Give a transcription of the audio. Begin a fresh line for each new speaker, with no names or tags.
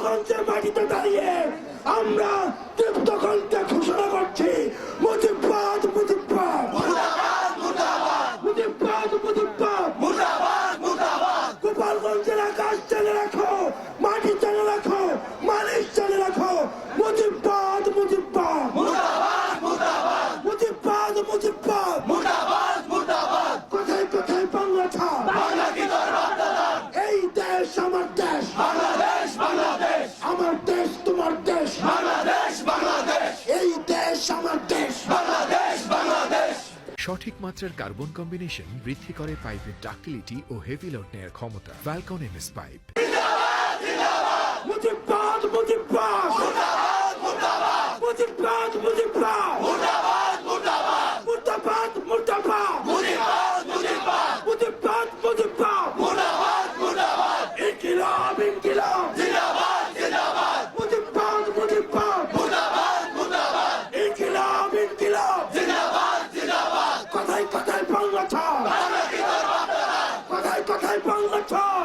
গোপালগঞ্জের মাটিতে দাঁড়িয়ে আমরা তৃপ্ত কণ্ঠে ঘোষণা করছি মুজিববাদ মুজিববাদ মুজিববাদ মুজিববাদ গোপালগঞ্জের আকাশ চালে রাখো, মাটি চালে রাখো, মানুষ চালে রাখো। মুজিববাদ মুজিববাদ মুজিববাদ মুজিববাদ কোথায় কোথায় বাংলা ছাড়, এই দেশ আমার দেশ, আমার দেশ তোমার দেশ, এই দেশ আমার দেশ।
সঠিক মাত্রার কার্বন কম্বিনেশন বৃদ্ধি করে পাইপের ডাক্টিলিটি ও হেভি লোড নেয়ার ক্ষমতা। Falcon MS pipe.
মুজিববাদ মুজিববাদ মুজিববাদ মুজিববাদ মুর্দাবাদ মুর্দাবাদ মুজিববাদ মুজিববাদ ইনকিলাব ইনকিলাব মুজিববাদ মুজিববাদ ইনকিলাব ইনকিলাব কোথায় কোথায় বাংলা ছাড়, কোথায় কোথায় বাংলা ছাড়।